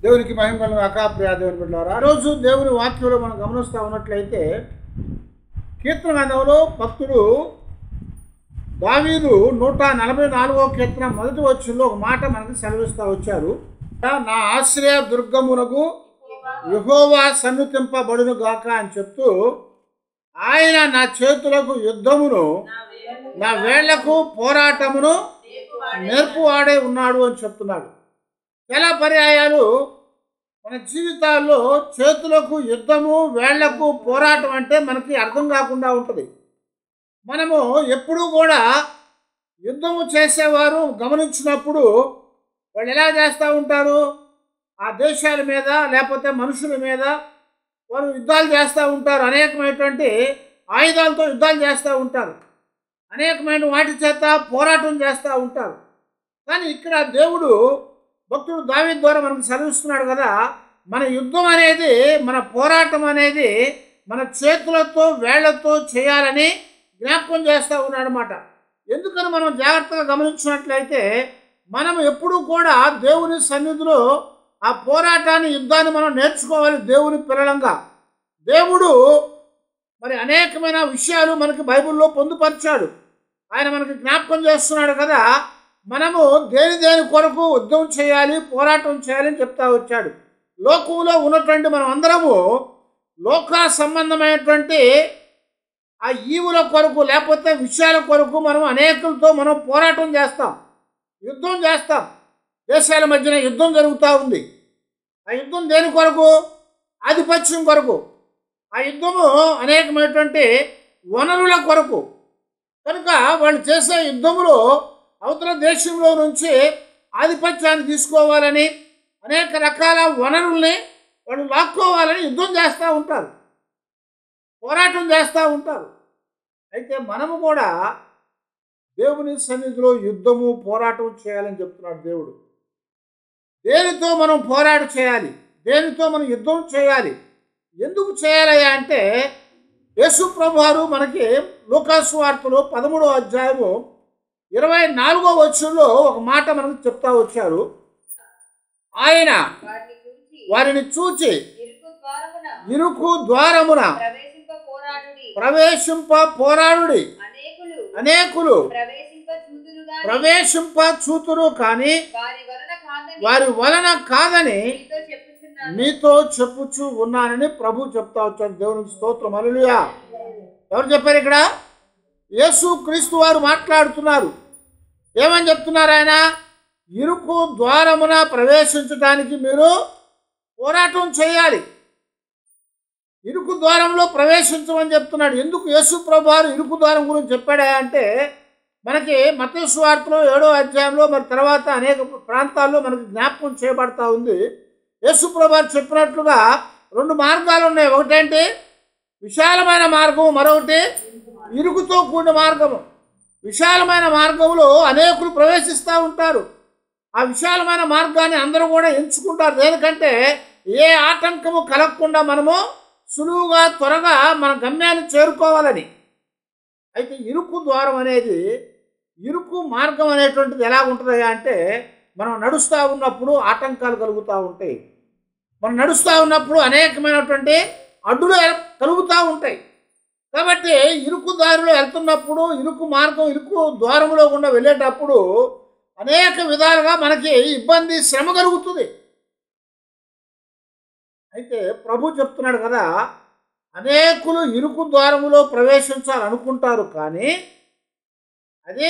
దేవునికి మహిమ కలుగును గాక. ప్రియ దేవుని బిడ్డలారా, ఆ రోజు దేవుని వాక్యంలో మనం గమనిస్తూ ఉన్నట్లయితే కీర్తన గ్రంథంలో భక్తుడు దావీదు 144వ కీర్తన మొదటి వచనంలో ఒక మాట మనకి సెలవిస్తూ వచ్చారు. నా ఆశ్రయ దుర్గమునకు యెహోవా సన్నుతింపబడును గాక అని చెప్తూ, ఆయన నా చేతులకు యుద్ధమును నా వేళ్లకు పోరాటమును నేర్పువాడే ఉన్నాడు అని చెప్తున్నాడు. చాలా పర్యాయాలు మన జీవితాల్లో చేతులకు యుద్ధము, వేళ్లకు పోరాటం అంటే మనకి అర్థం కాకుండా ఉంటుంది. మనము ఎప్పుడూ కూడా యుద్ధము చేసేవారు గమనించినప్పుడు వాళ్ళు ఎలా చేస్తూ ఉంటారు? ఆ దేశాల మీద లేకపోతే మనుషుల మీద వారు యుద్ధాలు చేస్తూ ఉంటారు. అనేకమైనటువంటి ఆయుధాలతో యుద్ధాలు చేస్తూ ఉంటారు. అనేకమైన వాటి చేత పోరాటం చేస్తూ ఉంటారు. కానీ ఇక్కడ దేవుడు భక్తుడు దావీదు ద్వారా మనకు సెలవిస్తున్నాడు కదా, మన యుద్ధం అనేది, మన పోరాటం అనేది మన చేతులతో వేళ్లతో చేయాలని జ్ఞాపకం చేస్తూ ఉన్నాడు అన్నమాట. ఎందుకని మనం జాగ్రత్తగా గమనించినట్లయితే మనం ఎప్పుడూ కూడా దేవుని సన్నిధిలో ఆ పోరాటాన్ని, యుద్ధాన్ని మనం నేర్చుకోవాలి. దేవుని పిల్లలంగా దేవుడు మరి అనేకమైన విషయాలు మనకి బైబిల్లో పొందుపరిచాడు. ఆయన మనకి జ్ఞాపకం చేస్తున్నాడు కదా, మనము దేని కొరకు యుద్ధం చేయాలి, పోరాటం చేయాలని చెప్తా వచ్చాడు. లోకంలో ఉన్నటువంటి మనం అందరము లోక సంబంధమైనటువంటి ఆ ఈవుల కొరకు లేకపోతే విషయాల కొరకు మనం అనేకులతో మనం పోరాటం చేస్తాం, యుద్ధం చేస్తాం. దేశాల మధ్యన యుద్ధం జరుగుతూ ఉంది. ఆ యుద్ధం దేని కొరకు? ఆధిపత్యం కొరకు. ఆ యుద్ధము అనేకమైనటువంటి వనరుల కొరకు. కనుక వాళ్ళు చేసే యుద్ధంలో అవతల దేశంలో నుంచి ఆధిపత్యాన్ని తీసుకోవాలని, అనేక రకాల వనరుల్ని వాళ్ళు లాక్కోవాలని యుద్ధం చేస్తూ ఉంటారు, పోరాటం చేస్తూ ఉంటారు. అయితే మనము కూడా దేవుని సన్నిధిలో యుద్ధము, పోరాటం చేయాలని చెప్తున్నాడు దేవుడు. దేనితో మనం పోరాటం చేయాలి, దేనితో మనం యుద్ధం చేయాలి, ఎందుకు చేయాలి అంటే యేసు ప్రభువారు మనకి లూకాసు వార్తలో 13వ అధ్యాయము 24వ వచనంలో ఒక మాట మనకు చెప్తా వచ్చారు. ఆయన వారిని చూచి ఇరుకు ద్వారమున ప్రవేశింప పోరాడుడి, అనేకులు ప్రవేశింప చూతురు కానీ వారి వలన కాదని మీతో చెప్పుచూ ఉన్నానని ప్రభు చెప్తా వచ్చాడు. దేవునికి స్తోత్రం. హల్లెలూయా. ఎవరు చెప్పారు ఇక్కడ? యేసు క్రీస్తు వారు మాట్లాడుతున్నారు. ఏమని చెప్తున్నారు ఆయన? ఇరుకు ద్వారమున ప్రవేశించడానికి మీరు పోరాటం చేయాలి. ఇరుకు ద్వారంలో ప్రవేశించమని చెప్తున్నాడు. ఎందుకు యేసు ప్రభు వారు ఇరుకు ద్వారం గురించి చెప్పాడా అంటే, మనకి మత్తయి సువార్తలో 7వ అధ్యాయంలో మరి తర్వాత అనేక ప్రాంతాల్లో మనకి జ్ఞాపకం చేయబడతా ఉంది. యేసు ప్రభు వారు చెప్పినట్లుగా 2 మార్గాలు ఉన్నాయి. ఒకటేంటి? విశాలమైన మార్గము, మరొకటి ఇరుకుతో కూడిన మార్గము. విశాలమైన మార్గంలో అనేకులు ప్రవేశిస్తూ ఉంటారు. ఆ విశాలమైన మార్గాన్ని అందరూ కూడా ఎంచుకుంటారు. దేనికంటే ఏ ఆటంకము కలగకుండా మనము సులువుగా త్వరగా మన గమ్యాన్ని చేరుకోవాలని. అయితే ఇరుకు ద్వారం అనేది, ఇరుకు మార్గం అనేటువంటిది ఎలా ఉంటుంది అంటే, మనం నడుస్తూ ఉన్నప్పుడు ఆటంకాలు కలుగుతూ ఉంటాయి. మనం నడుస్తూ ఉన్నప్పుడు అనేకమైనటువంటి అడ్డులు కలుగుతూ ఉంటాయి. కాబట్టి ఇరుకు దారిలో వెళ్తున్నప్పుడు, ఇరుకు మార్గం, ఇరుకు ద్వారంలో గుండా వెళ్ళేటప్పుడు అనేక విధాలుగా మనకి ఇబ్బంది, శ్రమ కలుగుతుంది. అయితే ప్రభు చెప్తున్నాడు కదా, అనేకులు ఇరుకు ద్వారములో ప్రవేశించాలనుకుంటారు కానీ అది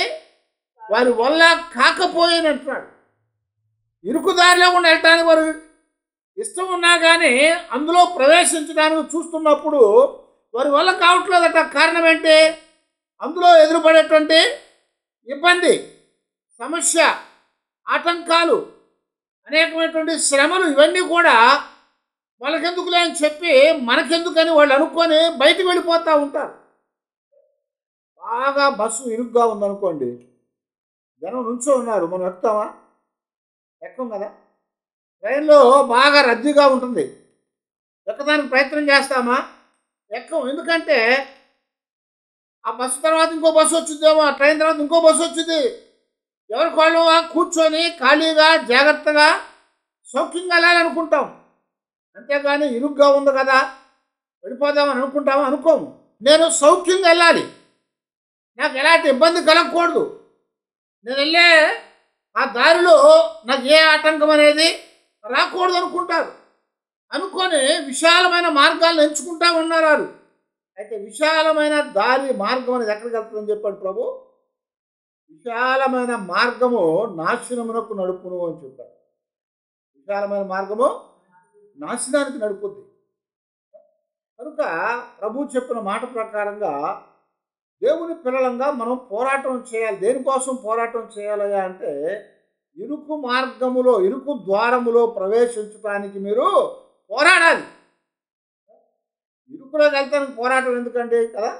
వారి వల్ల కాకపోయినట్టున్నాడు. ఇరుకు దారిలో కూడా వెళ్ళటానికి వారు ఇష్టం ఉన్నా కానీ అందులో ప్రవేశించడానికి చూస్తున్నప్పుడు వారి వల్ల కావట్లేదట. కారణం ఏంటి? అందులో ఎదురుపడేటువంటి ఇబ్బంది, సమస్య, ఆటంకాలు, అనేకమైనటువంటి శ్రమలు, ఇవన్నీ కూడా వాళ్ళకెందుకులే అని చెప్పి మనకెందుకని వాళ్ళు అనుకొని బయటకు వెళ్ళిపోతూ ఉంటారు. బాగా బస్సు ఇరుగ్గా ఉందనుకోండి, జనం నుంచో ఉన్నారు, మనం ఎక్కుతామా? ఎక్కం కదా. ట్రైన్లో బాగా రద్దీగా ఉంటుంది, ఎక్కడానికి ప్రయత్నం చేస్తామా? ఎక్కం. ఎందుకంటే ఆ బస్సు తర్వాత ఇంకో బస్సు వచ్చిందేమో, ఆ ట్రైన్ తర్వాత ఇంకో బస్సు వచ్చింది. ఎవరికి వాళ్ళు కూర్చొని ఖాళీగా జాగ్రత్తగా సౌఖ్యంగా వెళ్ళాలనుకుంటాం, అంతేగాని ఇరుగ్గా ఉంది కదా వెళ్ళిపోదామని అనుకుంటాము అనుకోము. నేను సౌఖ్యంగా వెళ్ళాలి, నాకు ఎలాంటి ఇబ్బంది కలగకూడదు, నేను వెళ్ళే ఆ దారిలో నాకు ఏ ఆటంకం అనేది రాకూడదు అనుకుంటారు. అనుకొని విశాలమైన మార్గాలను ఎంచుకుంటా ఉన్నారు వారు. అయితే విశాలమైన దారి మార్గం అనేది ఎక్కడికి వెళ్తుందని చెప్పాడు ప్రభు. విశాలమైన మార్గము నాశనమునకు నడుపును అని చెప్పాడు. విశాలమైన మార్గము నాశనానికి నడుపుద్ది. కనుక ప్రభు చెప్పిన మాట ప్రకారంగా దేవుని పిల్లలంగా మనం పోరాటం చేయాలి. దేనికోసం పోరాటం చేయాలయ్యా అంటే ఇరుకు మార్గములో, ఇరుకు ద్వారములో ప్రవేశించడానికి మీరు పోరాడాలి. ఇరుకులోకి వెళ్తానికి పోరాటం ఎందుకండి కదా?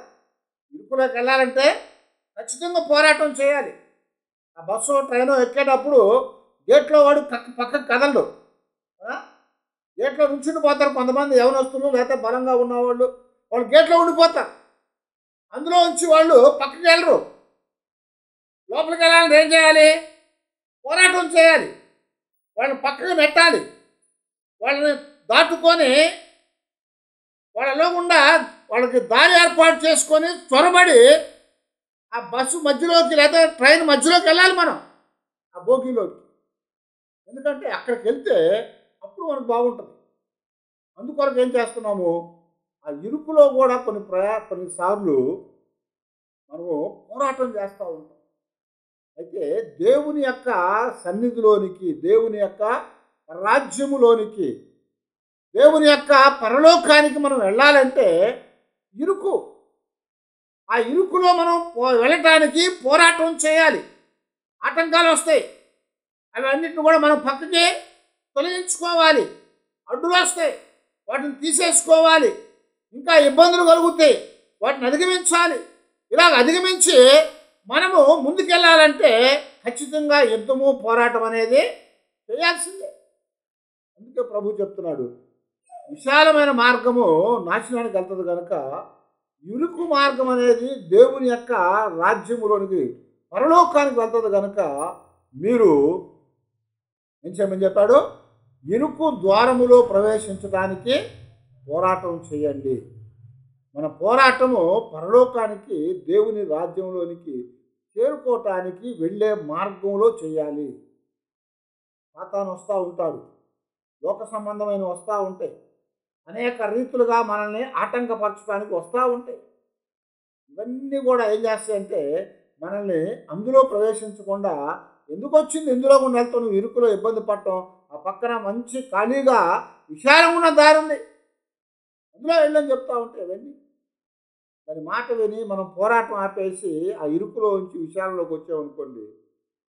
ఇరుకులోకి వెళ్ళాలంటే ఖచ్చితంగా పోరాటం చేయాలి. ఆ బస్సు ట్రైను ఎక్కేటప్పుడు గేట్లో వాడు పక్కకు కదలడు. గేట్లో నుంచుండి పోతారు కొంతమంది యవనస్తులు, లేకపోతే బలంగా ఉన్నవాళ్ళు. వాళ్ళు గేట్లో ఉండిపోతారు. అందులో ఉంచి వాళ్ళు పక్కకి వెళ్ళరు. లోపలికి వెళ్ళాలని ఏం చేయాలి? పోరాటం చేయాలి. వాళ్ళని పక్కకు నెట్టాలి. వాళ్ళని దాటుకొని వాళ్ళలో గుండా వాళ్ళకి దారి ఏర్పాటు చేసుకొని త్వరబడి ఆ బస్సు మధ్యలోకి లేదా ట్రైన్ మధ్యలోకి వెళ్ళాలి మనం, ఆ బోగిలోకి. ఎందుకంటే అక్కడికి వెళ్తే అప్పుడు మనకు బాగుంటుంది. అందుకొరకు ఏం చేస్తున్నాము, ఆ ఇరుకులో కూడా కొన్నిసార్లు మనము పోరాటం చేస్తూ ఉంటాం. అయితే దేవుని యొక్క సన్నిధిలోనికి, దేవుని యొక్క రాజ్యములోనికి, దేవుని యొక్క పరలోకానికి మనం వెళ్ళాలంటే ఇరుకు, ఆ ఇరుకులో మనం వెళ్ళటానికి పోరాటం చేయాలి. ఆటంకాలు వస్తాయి, అవి అన్నిటిని కూడా మనం పక్కకి తొలగించుకోవాలి. అడ్డులు వస్తాయి, వాటిని తీసేసుకోవాలి. ఇంకా ఇబ్బందులు కలుగుతాయి, వాటిని అధిగమించాలి. ఇలాగ అధిగమించి మనము ముందుకెళ్ళాలంటే ఖచ్చితంగా యుద్ధము, పోరాటం అనేది చేయాల్సిందే. అందుకే ప్రభు చెప్తున్నాడు, విశాలమైన మార్గము నాశనానికి వెళ్తుంది కనుక ఇరుకు మార్గం అనేది దేవుని యొక్క రాజ్యములోనికి, పరలోకానికి వెళ్తుంది కనుక మీరు ఏం చేయమని చెప్పాడు? ఇరుకు ద్వారములో ప్రవేశించడానికి పోరాటం చేయండి. మన పోరాటము పరలోకానికి, దేవుని రాజ్యంలోనికి చేరుకోవటానికి వెళ్ళే మార్గంలో చేయాలి. సాతాను వస్తూ ఉంటాడు, లోక సంబంధమైన వస్తూ ఉంటాయి, అనేక రీతులుగా మనల్ని ఆటంకపరచడానికి వస్తూ ఉంటాయి. ఇవన్నీ కూడా ఏం చేస్తాయంటే మనల్ని అందులో ప్రవేశించకుండా, ఎందుకు వచ్చింది ఇందులో కూడా వెళ్తావు, నువ్వు ఇరుకులో ఇబ్బంది పడటం, ఆ పక్కన మంచి ఖాళీగా విశాలంగా ఉన్న దారి ఉంది, అందులో వెళ్ళని చెప్తా ఉంటాయి. ఇవన్నీ దాని మాట విని మనం పోరాటం ఆపేసి ఆ ఇరుకులో నుంచి విశాలంలోకి వచ్చామనుకోండి,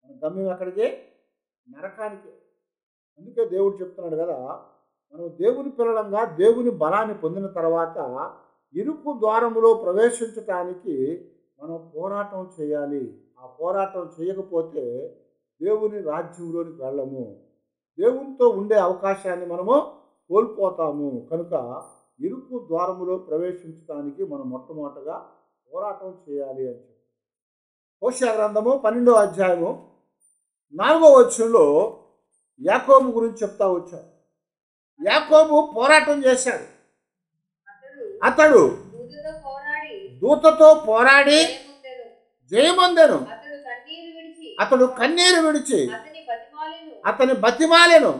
మన గమ్యం ఎక్కడికి? నరకానికి. అందుకే దేవుడు చెప్తున్నాడు కదా, మనం దేవుని పిల్లలంగా దేవుని బలాన్ని పొందిన తర్వాత ఇరుకు ద్వారములో ప్రవేశించటానికి మనం పోరాటం చేయాలి. ఆ పోరాటం చేయకపోతే దేవుని రాజ్యంలోనికి వెళ్ళము, దేవునితో ఉండే అవకాశాన్ని మనము కోల్పోతాము. కనుక ఇరుకు ద్వారములో ప్రవేశించడానికి మనం మొట్టమొదటగా పోరాటం చేయాలి అని చెప్పి హోషేయ గ్రంథము 12వ అధ్యాయము 4వ వచనంలో యాకోబు గురించి చెప్తా వచ్చాడు. యాకోబు పోరాటం చేశాడు. అతడు దూతతో పోరాడి జయమొందెను. అతడు కన్నీరు విడిచి అతని బతిమాలెను.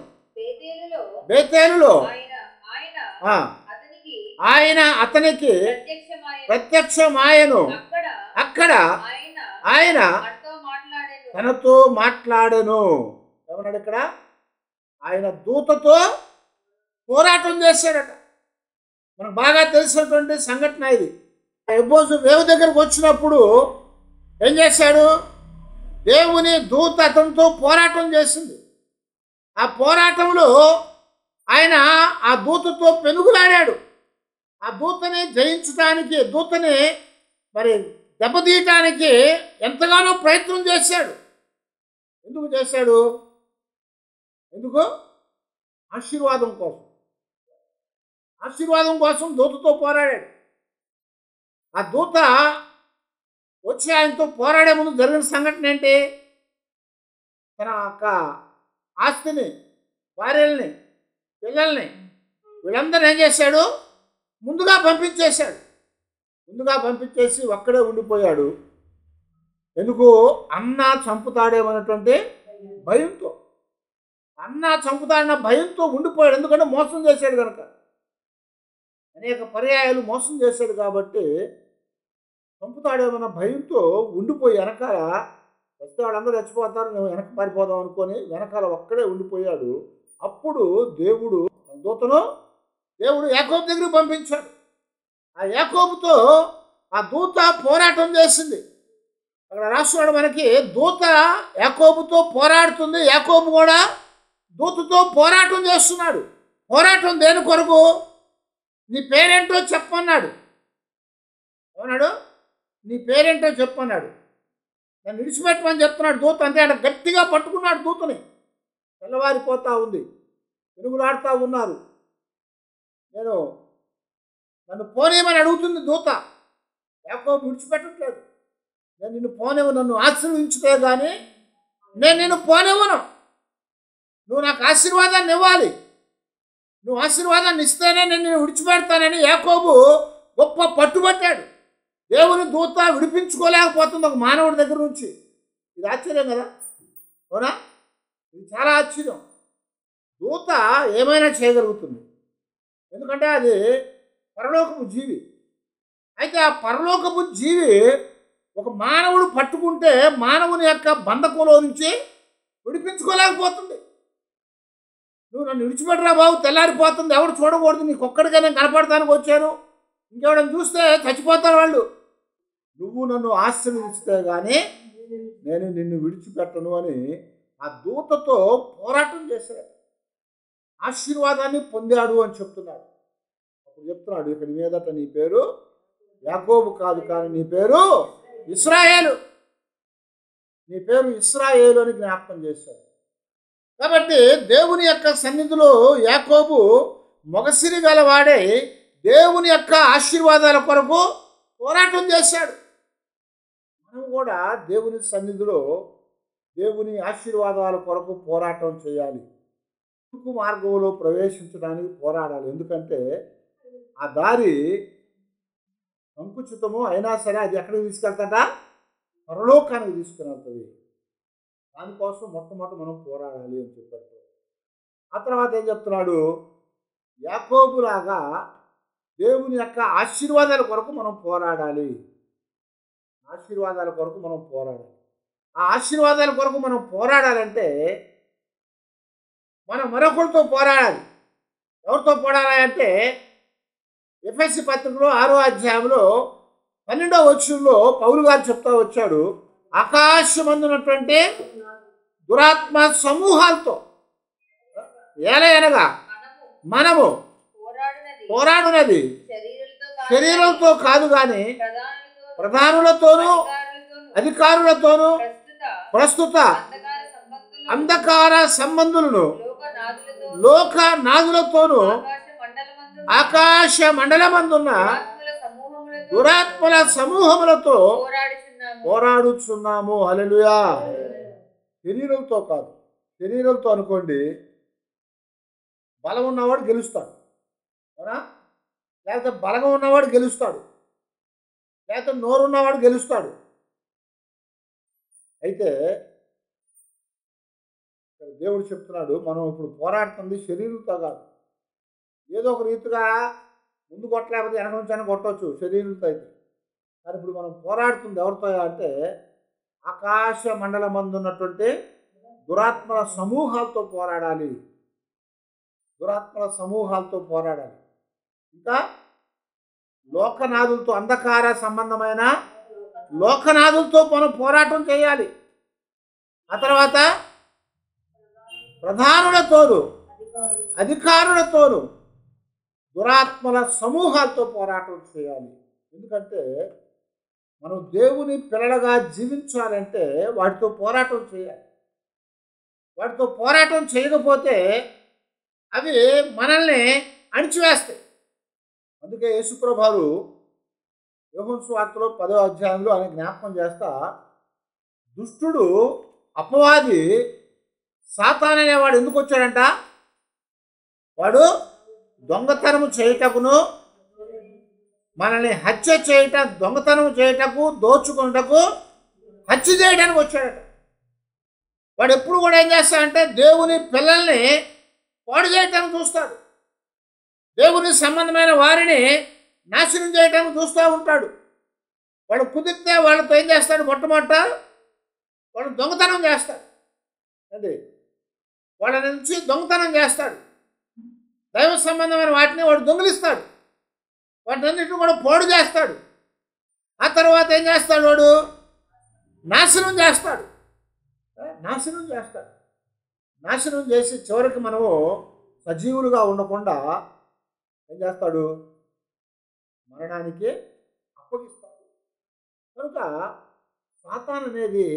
బేతేలులో ఆయన అతనికి ప్రత్యక్షమాయెను. అక్కడ ఆయన తనతో మాట్లాడెను. ఏమన్నాడు ఇక్కడ? ఆయన దూతతో పోరాటం చేశాడట. మనకు బాగా తెలిసినటువంటి సంఘటన ఇది. ఎబ్బోజు వేవు దగ్గరకు వచ్చినప్పుడు ఏం చేశాడు? దేవుని దూత అతనితో పోరాటం చేసింది. ఆ పోరాటంలో ఆయన ఆ దూతతో పెనుగులాడాడు. ఆ దూతని జయించడానికి, దూతని మరి దెబ్బతీయటానికి ఎంతగానో ప్రయత్నం చేశాడు. ఎందుకు చేశాడు? ఎందుకు? ఆశీర్వాదం కోసం. ఆశీర్వాదం కోసం దూతతో పోరాడాడు. ఆ దూత వచ్చి ఆయనతో పోరాడే ముందు జరిగిన సంఘటన ఏంటి? తన యొక్క ఆస్తిని, భార్యల్ని, పిల్లల్ని, వీళ్ళందరూ ఏం చేశాడు? ముందుగా పంపించేశాడు. ముందుగా పంపించేసి ఒక్కడే ఉండిపోయాడు. ఎందుకు? అన్న చంపుతాడేమన్నటువంటి భయంతో. అన్న చంపుతాడన్న భయంతో ఉండిపోయాడు. ఎందుకంటే మోసం చేశాడు కనుక. అనేక పర్యాయాలు మోసం చేశాడు కాబట్టి చంపుతాడేమన్న భయంతో ఉండిపోయి వెనకాల వస్తే వాళ్ళందరూ చచ్చిపోతారు, మేము వెనక పారిపోదాం అనుకొని వెనకాల ఒక్కడే ఉండిపోయాడు. అప్పుడు దేవుడు దూతను యాకోబు దగ్గరికి పంపించాడు. ఆ యాకోబుతో ఆ దూత పోరాటం చేసింది. అక్కడ రాస్తున్నాడు మనకి, దూత యాకోబుతో పోరాడుతుంది, యాకోబు కూడా దూతతో పోరాటం చేస్తున్నాడు. పోరాటం దేని కొరకు? నీ పేరేంటో చెప్పన్నాడు. ఏమన్నాడు? నీ పేరేంటో చెప్పన్నాడు. నన్ను విడిచిపెట్టమని చెప్తున్నాడు దూత. అంతే, ఆయన గట్టిగా పట్టుకున్నాడు దూతని. తెల్లవారిపోతూ ఉంది, వెలుగులాడుతూ ఉన్నారు. నన్ను పోనేమని అడుగుతుంది దూత. యాకోబు విడిచిపెట్టట్లేదు. నేను నిన్ను పోనేవు, నన్ను ఆశీర్వదించుతే కానీ నేను నిన్ను పోనేవను. నువ్వు నాకు ఆశీర్వాదాన్ని ఇవ్వాలి, నువ్వు ఆశీర్వాదాన్ని ఇస్తేనే నేను నిన్ను విడిచిపెడతానని యాకోబు గొప్ప పట్టుబట్టాడు. దేవుని దూత విడిపించుకోలేకపోతుంది ఒక మానవుడి దగ్గర నుంచి. ఇది ఆశ్చర్యం కదా, అవునా? ఇది చాలా ఆశ్చర్యం. దూత ఏమైనా చేయగలుగుతుంది, ఎందుకంటే అది పరలోకపు జీవి. అయితే ఆ పరలోకపు జీవి ఒక మానవుడు పట్టుకుంటే మానవుని యొక్క బంధకంలో నుంచి విడిపించుకోలేకపోతుంది. నువ్వు నన్ను విడిచిపెట్టరా బాబు, తెల్లారిపోతుంది, ఎవరు చూడకూడదు, నీకు ఒక్కడిగా నేను కనపడటానికి వచ్చాను, ఇంకెవడని చూస్తే చచ్చిపోతారు వాళ్ళు. నువ్వు నన్ను ఆశీర్వదిస్తే కానీ నేను నిన్ను విడిచిపెట్టను అని ఆ దూతతో పోరాటం చేశాడు. ఆశీర్వాదాన్ని పొందాడు అని చెప్తున్నాడు. అప్పుడు చెప్తున్నాడు, ఇక నీ మీదట నీ పేరు యాకోబు కాదు, కానీ నీ పేరు ఇశ్రాయేలు, నీ పేరు ఇశ్రాయేలు అని జ్ఞాపకం చేశాడు. కాబట్టి దేవుని యొక్క సన్నిధిలో యాకోబు మొగసిరి గలవాడే దేవుని యొక్క ఆశీర్వాదాల కొరకు పోరాటం చేశాడు. మనం కూడా దేవుని సన్నిధిలో దేవుని ఆశీర్వాదాల కొరకు పోరాటం చేయాలి. మార్గంలో ప్రవేశించడానికి పోరాడాలి. ఎందుకంటే ఆ దారి సంకుచితము అయినా సరే అది ఎక్కడికి తీసుకెళ్తాట? పరలోకానికి తీసుకుని వెళ్తుంది. దానికోసం మొట్టమొదటి మనం పోరాడాలి అని చెప్పాడు. ఆ తర్వాత ఏం చెప్తున్నాడు? యాకోబులాగా దేవుని యొక్క ఆశీర్వాదాల కొరకు మనం పోరాడాలి. ఆశీర్వాదాల కొరకు మనం పోరాడాలి. ఆ ఆశీర్వాదాల కొరకు మనం పోరాడాలంటే మనం మరొకరితో పోరాడాలి. ఎవరితో పోరాడాలంటే ఎఫెసీ పత్రికలో 6వ అధ్యాయంలో 12వ వచనంలో పౌలు గారు చెప్తా వచ్చాడు, ఆకాశమందున్నటువంటి దురాత్మ సమూహాలతో ఏలయనగా మనము పోరాడునది శరీరంతో కాదు కానీ ప్రధానులతోనూ అధికారులతోనూ ప్రస్తుత అంధకార సంబంధులను లోకనాథులతోనూ ఆకాశ మండలమందున్న దురాత్మల సమూహములతో పోరాడుచున్నాము. హల్లెలూయా. శరీరంతో కాదు. శరీరంతో అనుకోండి, బలం ఉన్నవాడు గెలుస్తాడు, అవునా? లేకపోతే బలంగా ఉన్నవాడు గెలుస్తాడు, లేకపోతే నోరున్నవాడు గెలుస్తాడు. అయితే దేవుడు చెప్తున్నాడు, మనం ఇప్పుడు పోరాడుతుంది శరీరంతో కాదు. ఏదో ఒక రీతిగా ముందు కొట్టలేకపోతే వెనక నుంచి కొట్టవచ్చు శరీరంతో అయితే. కానీ ఇప్పుడు మనం పోరాడుతుంది ఎవరితో అంటే ఆకాశ మండలమందు ఉన్నటువంటి దురాత్మల సమూహాలతో పోరాడాలి. దురాత్మల సమూహాలతో పోరాడాలి. ఇంకా లోకనాథులతో, అంధకార సంబంధమైన లోకనాథులతో మనం పోరాటం చేయాలి. ఆ తర్వాత ప్రధానులతోనూ అధికారులతోనూ దురాత్మల సమూహాలతో పోరాటం చేయాలి. ఎందుకంటే మనం దేవుని పిల్లలుగా జీవించాలంటే వాటితో పోరాటం చేయాలి. వాటితో పోరాటం చేయకపోతే అవి మనల్ని అణిచివేస్తాయి. అందుకే యేసుప్రభువు యోహాను సువార్తలో 10వ అధ్యాయంలో ఆయన జ్ఞాపకం చేస్తా, దుష్టుడు అపవాది సాతాను అనేవాడు ఎందుకు వచ్చాడంట? వాడు దొంగతనము చేయుటకును, మనల్ని హత్య చేయటం, దొంగతనం చేయటకు, దోచుకున్నటకు, హత్య చేయడానికి వచ్చాడట. వాడు ఎప్పుడు కూడా ఏం చేస్తాడంటే దేవుని పిల్లల్ని పాడు చేయటానికి చూస్తాడు. దేవుని సంబంధమైన వారిని నాశనం చేయడానికి చూస్తూ ఉంటాడు. వాడు కుదిరితే వాళ్ళతో ఏం చేస్తాడు, మొట్టమొదట వాడు దొంగతనం చేస్తాడు అండి. వాళ్ళ నుంచి దొంగతనం చేస్తాడు. దైవ సంబంధమైన వాటిని వాడు దొంగిలిస్తాడు. వాటన్నిటిని కూడా పాడు చేస్తాడు. ఆ తర్వాత ఏం చేస్తాడు, వాడు నాశనం చేస్తాడు. నాశనం చేసి చివరికి మనము సజీవులుగా ఉండకుండా ఏం చేస్తాడు, మరణానికి అప్పగిస్తాడు. కనుక సాతాను అనేది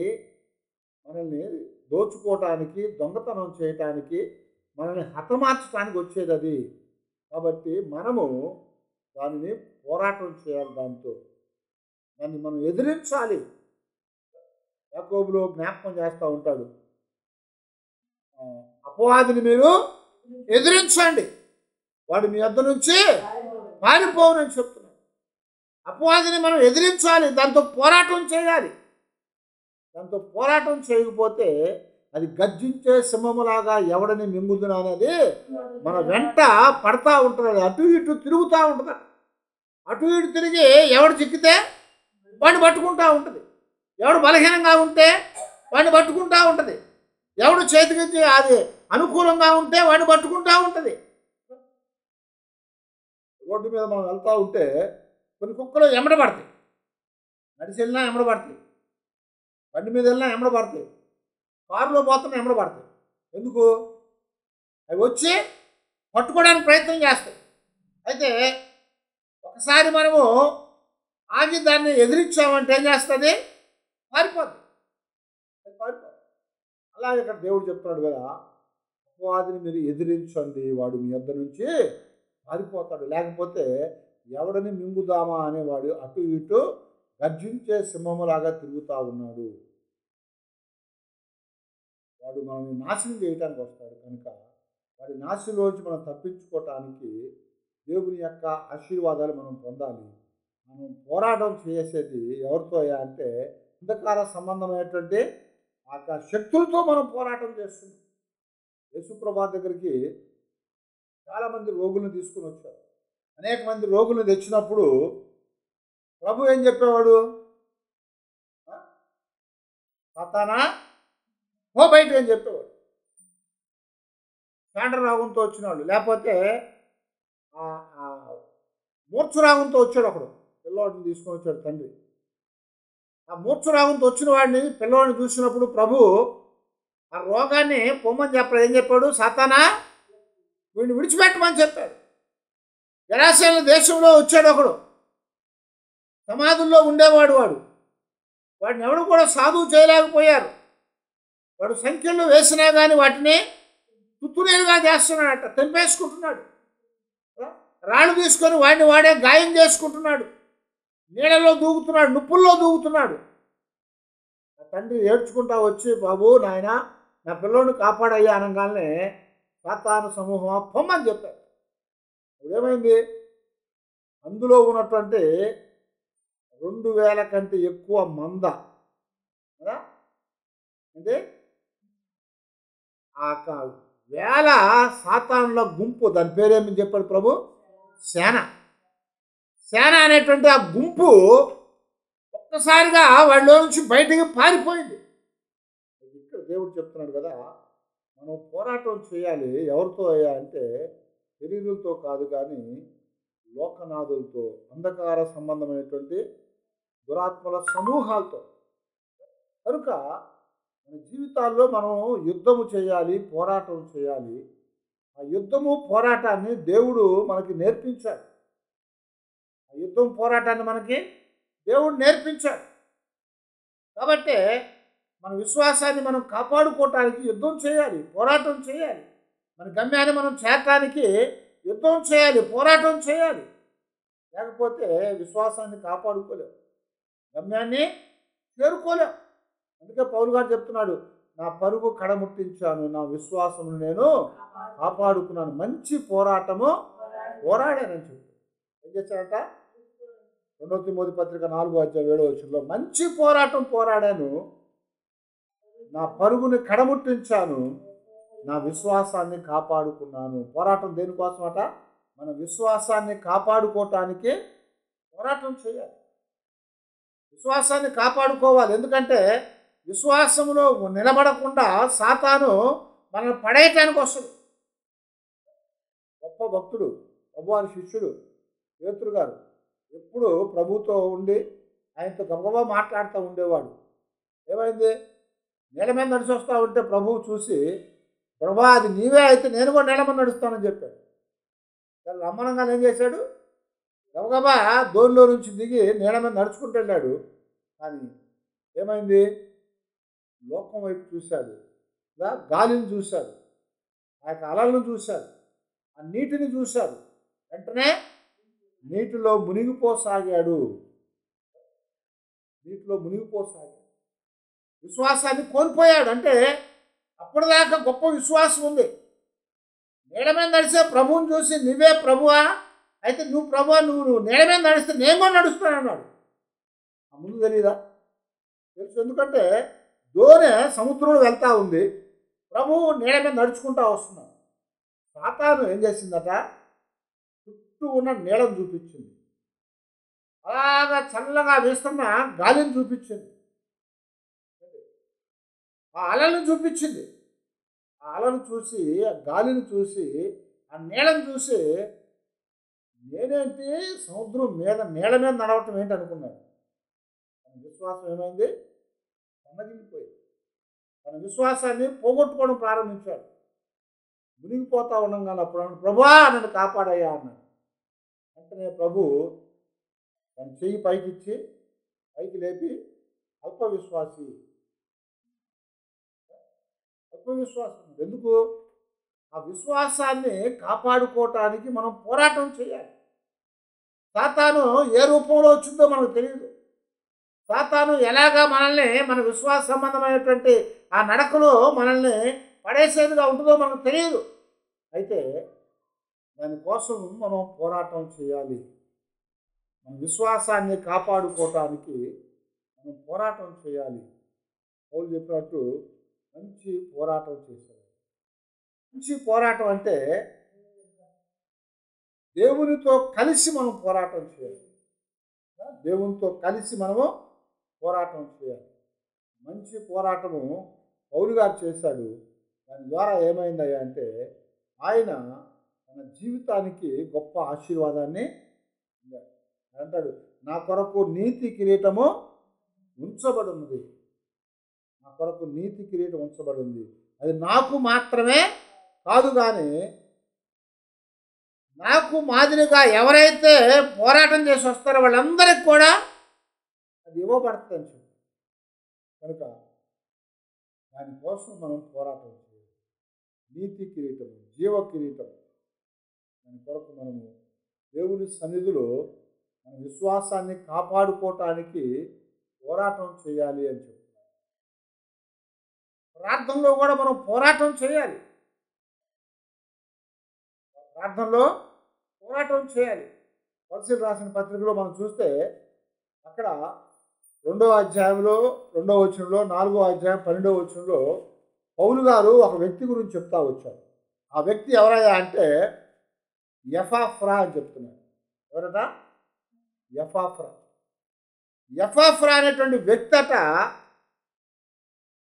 మనల్ని దోచుకోవటానికి, దొంగతనం చేయటానికి, మనల్ని హతమార్చడానికి వచ్చేది అది. కాబట్టి మనము దానిని పోరాటం చేయాలి. దాన్ని మనం ఎదిరించాలి. యాకోబులో జ్ఞాపకం చేస్తూ ఉంటాడు, అపవాదిని మీరు ఎదిరించండి, వాడు మీ వద్ద నుంచి పారిపోవునని చెప్తున్నాడు. అపవాదిని మనం ఎదిరించాలి, దాంతో పోరాటం చేయాలి. దాంతో పోరాటం చేయకపోతే అది గర్జించే సింహములాగా ఎవడని మింగుదునా అనేది మన వెంట పడతా ఉంటుంది. అది అటు ఇటు తిరుగుతూ ఉంటుంది. అటు ఇటు తిరిగి ఎవడు చిక్కితే వాడిని పట్టుకుంటూ ఉంటుంది. ఎవడు బలహీనంగా ఉంటే వాడిని పట్టుకుంటూ ఉంటుంది. ఎవడు చేతికి అది అనుకూలంగా ఉంటే వాడిని పట్టుకుంటూ ఉంటుంది. రోడ్డు మీద మనం వెళ్తూ ఉంటే కొన్ని కుక్కలు ఎమ్మడబడతాయి. నడిచి వెళ్ళినా ఎమ్మడబడతాయి, బండి మీద వెళ్ళినా ఎమ్మడబడతాయి, కారులో పోతున్నా ఎమ్మడబడతాయి. ఎందుకు? అవి వచ్చి పట్టుకోవడానికి ప్రయత్నం చేస్తాయి. అయితే ఒకసారి మనము ఆగి దాన్ని ఎదిరించామంటే ఏం చేస్తుంది, పారిపోద్ది. అలాగే ఇక్కడ దేవుడు చెప్తున్నాడు కదా, అపవాదిని మీరు ఎదిరించండి, వాడు మీ వద్ద నుంచి పారిపోతాడు. లేకపోతే ఎవడని మింగుదామా అనేవాడు అటు ఇటు గర్జించే సింహములాగా తిరుగుతూ ఉన్నాడు. వాడు మనల్ని నాశనం చేయడానికి వస్తాడు. కనుక వాడి నాశనంలోంచి మనం తప్పించుకోవటానికి దేవుని యొక్క ఆశీర్వాదాలు మనం పొందాలి. మనం పోరాటం చేసేది ఎవరితో అంటే అంధకార సంబంధమైనటువంటి ఆ శక్తులతో మనం పోరాటం చేస్తున్నాం. యేసుప్రభు దగ్గరికి చాలామంది రోగులను తీసుకుని వచ్చారు. అనేక మంది రోగులను తెచ్చినప్పుడు ప్రభు ఏం చెప్పేవాడు, సాతానా ఓ బయట ఏం చెప్పేవాడు. శాండ్ర రాగంతో వచ్చినాడు, లేకపోతే మూర్ఛరాగంతో వచ్చాడు. ఒకడు పిల్లవాడిని తీసుకొని వచ్చాడు తండ్రి. ఆ మూర్ఛరాగంతో వచ్చిన వాడిని పిల్లవాడిని చూసినప్పుడు ప్రభు ఆ రోగాన్ని పొమ్మని చెప్పాడు. ఏం చెప్పాడు, సాతానా వీడిని విడిచిపెట్టమని చెప్పాడు. గెరాసేన దేశంలో వచ్చాడు ఒకడు, సమాధుల్లో ఉండేవాడు. వాడిని ఎవడు కూడా సాధువు చేయలేకపోయారు. వాడు సంఖ్యల్లో వేసినా కానీ వాటిని తుత్తునేలుగా చేస్తున్నాడట, తెంపేసుకుంటున్నాడు. రాళ్ళు తీసుకొని వాడిని వాడే గాయం చేసుకుంటున్నాడు, నీళ్ళలో దూకుతున్నాడు, నిప్పుల్లో దూకుతున్నాడు. ఆ తండ్రి ఏడ్చుకుంటా వచ్చి, బాబు నాయన నా పిల్లోని కాపాడయ్యా అనగానే సాతాను సమూహం పొమ్మని చెప్పారు. ఏమైంది, అందులో ఉన్నటువంటి 2000 కంటే ఎక్కువ మంద కదా అంటే ఆ వేల సాతానుల గుంపు, దాని పేరేమని చెప్పాడు ప్రభు, సేన. సేన అనేటువంటి ఆ గుంపు ఒక్కసారిగా వాళ్ళ నుంచి బయటికి పారిపోయింది. ఇక్కడ దేవుడు చెప్తున్నాడు కదా, మనం పోరాటం చేయాలి. ఎవరితో అంటే శరీరులతో కాదు కానీ లోకనాథులతో, అంధకార సంబంధమైనటువంటి దురాత్మల సమూహాలతో. కనుక మన జీవితాల్లో మనం యుద్ధము చేయాలి, పోరాటం చేయాలి. ఆ యుద్ధము పోరాటాన్ని దేవుడు మనకి నేర్పించాడు. ఆ యుద్ధం పోరాటాన్ని మనకి దేవుడు నేర్పించాడు. కాబట్టి మన విశ్వాసాన్ని మనం కాపాడుకోవటానికి యుద్ధం చేయాలి, పోరాటం చేయాలి. మన గమ్యాన్ని మనం చేరటానికి యుద్ధం చేయాలి, పోరాటం చేయాలి. లేకపోతే విశ్వాసాన్ని కాపాడుకోలేం, గమ్యాన్ని చేరుకోలేం. అందుకే పౌలు గారు చెప్తున్నాడు, నా పరుగు కడముట్టించాను, నా విశ్వాసమును నేను కాపాడుకున్నాను, మంచి పోరాటము పోరాడానని చెప్పి ఏం చేశాడంట? 2 తిమోతి పత్రిక 4:7 మంచి పోరాటం పోరాడాను, నా పరుగుని కడముట్టించాను, నా విశ్వాసాన్ని కాపాడుకున్నాను. పోరాటం దేనికోసమట? మన విశ్వాసాన్ని కాపాడుకోవటానికి పోరాటం చేయాలి. విశ్వాసాన్ని కాపాడుకోవాలి. ఎందుకంటే విశ్వాసంలో నిలబడకుండా సాతాను మనల్ని పడేయటానికి వస్తుంది. గొప్ప భక్తుడు, ప్రభువారి శిష్యుడు పేతురు గారు ఎప్పుడు ప్రభుతో ఉండి ఆయనతో గబగబా మాట్లాడుతూ ఉండేవాడు. ఏమైంది? నీళ్ళ మీద నడిచి వస్తూ ఉంటే ప్రభువు చూసి, ప్రభా అది నీవే అయితే నేను కూడా నీళ్ళ మీద నడుస్తానని చెప్పాడు. చాలా రమ్మనంగా ఏం చేశాడు? గబగబా దోనిలో నుంచి దిగి నీళ్ళ మీద నడుచుకుంటూ వెళ్ళాడు. కానీ ఏమైంది? లోకం వైపు చూశాడు, గాలిని చూశాడు, ఆ యొక్క అలలను చూశాడు, ఆ నీటిని చూశాడు. వెంటనే నీటిలో మునిగిపోసాగాడు. విశ్వాసాన్ని కోల్పోయాడు. అంటే అప్పటిదాకా గొప్ప విశ్వాసం ఉంది. నీడ మీద నడిచే ప్రభువుని చూసి, నువ్వే ప్రభువా అయితే నువ్వు ప్రభువా, నువ్వు నీడ మీద నడిస్తే నేను కూడా నడుస్తాను అన్నాడు. ఆ ముందు తెలీదా? తెలుసు. ఎందుకంటే దోణి సముద్రంలో వెళ్తూ ఉంది, ప్రభువు నీడ మీద నడుచుకుంటూ వస్తున్నాడు. సాతాను ఏం చేసిందట? చుట్టూ ఉన్న నీడను చూపించింది, అలాగా చల్లగా వేస్తున్న గాలిని చూపించింది, ఆ అలను చూపించింది. ఆ అలను చూసి, ఆ గాలిని చూసి, ఆ నీళ్ళని చూసి, నేనేంటి సముద్రం మీద నీళ్ళ మీద నడవటం ఏంటి అనుకున్నాడు. తన విశ్వాసం ఏమైంది? సన్నగిల్లిపోయింది. తన విశ్వాసాన్ని పోగొట్టుకోవడం ప్రారంభించాడు. మునిగిపోతా ఉండగా అప్పుడు ప్రభువా నన్ను కాపాడయ్యా అన్నాడు. వెంటనే ప్రభు తన చెయ్యి పైకి లేపి, అల్పవిశ్వాసం. ఎందుకు? ఆ విశ్వాసాన్ని కాపాడుకోవటానికి మనం పోరాటం చేయాలి. సాతాను ఏ రూపంలో వచ్చిందో మనకు తెలియదు. సాతాను ఎలాగా మనల్ని, మన విశ్వాస సంబంధమైనటువంటి ఆ నడకలో మనల్ని పడేసేదిగా ఉంటుందో మనకు తెలియదు. అయితే దానికోసం మనం పోరాటం చేయాలి. మన విశ్వాసాన్ని కాపాడుకోవటానికి మనం పోరాటం చేయాలి. పౌలు చెప్పినట్టు మంచి పోరాటం చేశారు. మంచి పోరాటం అంటే దేవునితో కలిసి మనం పోరాటం చేయాలి. దేవునితో కలిసి మనము పోరాటం చేయాలి. మంచి పోరాటము పౌలు గారు చేశాడు. దాని ద్వారా ఏమైందయ్యా అంటే ఆయన తన జీవితానికి గొప్ప ఆశీర్వాదాన్ని అంటాడు. నా కొరకు నీతి కిరీటము ఉంచబడి ఉన్నది. నా కొరకు నీతి కిరీటం ఉంచబడి ఉంది. అది నాకు మాత్రమే కాదు, కానీ నాకు మాదిరిగా ఎవరైతే పోరాటం చేసి వస్తారో వాళ్ళందరికీ కూడా అది ఇవ్వబడుతుంది. కనుక దానికోసం మనం పోరాటం చేయాలి. నీతి కిరీటం, జీవ కిరీటం, దాని కొరకు మనము దేవుని సన్నిధిలో మన విశ్వాసాన్ని కాపాడుకోవటానికి పోరాటం చేయాలి అని చెప్తున్నారు. ప్రార్థనలో కూడా మనం పోరాటం చేయాలి. కొలస్సీయులకు రాసిన పత్రికలో మనం చూస్తే అక్కడ 2వ అధ్యాయంలో 2వ వచనంలో, 4వ అధ్యాయం 12వ వచనంలో పౌలు గారు ఒక వ్యక్తి గురించి చెప్తా వచ్చారు. ఆ వ్యక్తి ఎవరయ్యా అంటే ఎపాఫ్రా అని చెప్తున్నారు. ఎవరట? ఎపాఫ్రా అనేటువంటి వ్యక్తి అట